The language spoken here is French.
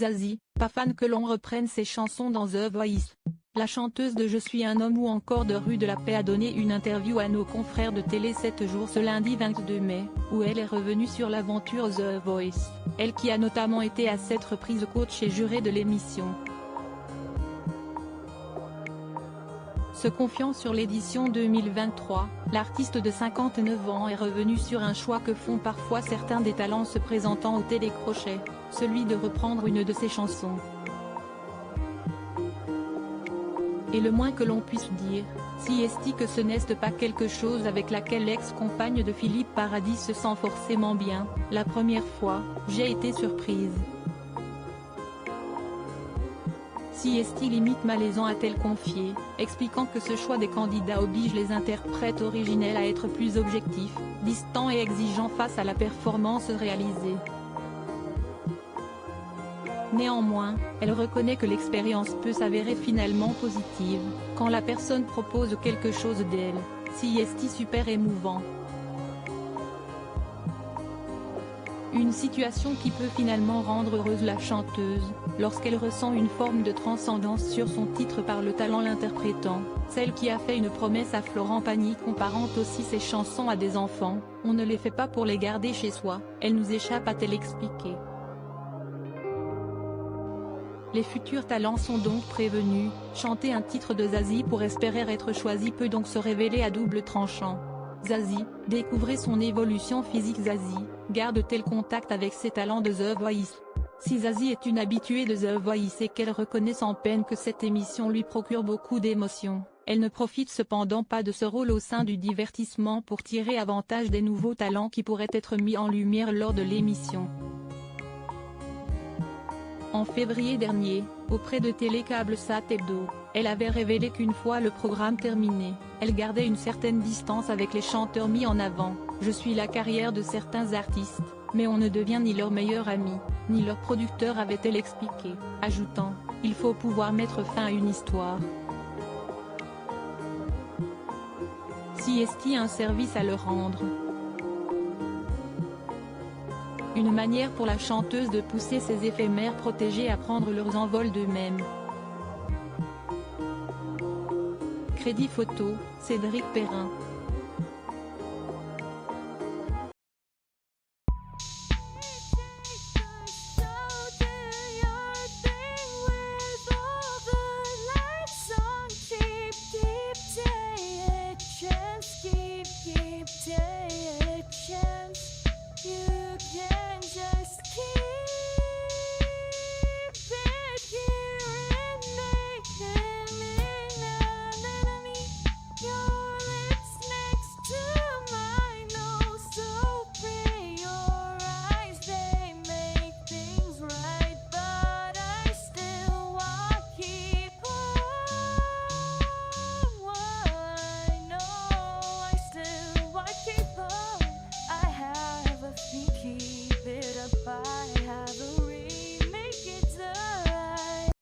Zazie, pas fan que l'on reprenne ses chansons dans The Voice. La chanteuse de Je suis un homme ou encore de Rue de la Paix a donné une interview à nos confrères de télé 7 jours ce lundi 22 mai, où elle est revenue sur l'aventure The Voice, elle qui a notamment été à 7 reprises coach et juré de l'émission. Se confiant sur l'édition 2023, l'artiste de 59 ans est revenu sur un choix que font parfois certains des talents se présentant au télécrochet, celui de reprendre une de ses chansons. Et le moins que l'on puisse dire, si est que ce n'est pas quelque chose avec laquelle l'ex-compagne de Philippe Paradis se sent forcément bien. La première fois, j'ai été surprise. Si limite malaisant a-t-elle confié, expliquant que ce choix des candidats oblige les interprètes originels à être plus objectifs, distants et exigeants face à la performance réalisée. Néanmoins, elle reconnaît que l'expérience peut s'avérer finalement positive, quand la personne propose quelque chose d'elle, si super émouvant. Une situation qui peut finalement rendre heureuse la chanteuse, lorsqu'elle ressent une forme de transcendance sur son titre par le talent l'interprétant, celle qui a fait une promesse à Florent Pagny comparant aussi ses chansons à des enfants, on ne les fait pas pour les garder chez soi, elle nous échappe a-t-elle expliqué. Les futurs talents sont donc prévenus, chanter un titre de Zazie pour espérer être choisi peut donc se révéler à double tranchant. Zazie, découvrez son évolution physique. Zazie, garde-t-elle contact avec ses talents de The Voice? Si Zazie est une habituée de The Voice et qu'elle reconnaît sans peine que cette émission lui procure beaucoup d'émotions, elle ne profite cependant pas de ce rôle au sein du divertissement pour tirer avantage des nouveaux talents qui pourraient être mis en lumière lors de l'émission. En février dernier, auprès de Télécable Sat Hebdo, elle avait révélé qu'une fois le programme terminé, elle gardait une certaine distance avec les chanteurs mis en avant. Je suis la carrière de certains artistes, mais on ne devient ni leur meilleur ami, ni leur producteur, avait-elle expliqué, ajoutant, il faut pouvoir mettre fin à une histoire. Si est-il un service à leur rendre? Une manière pour la chanteuse de pousser ses éphémères protégés à prendre leurs envols d'eux-mêmes. Crédit photo, Cédric Perrin.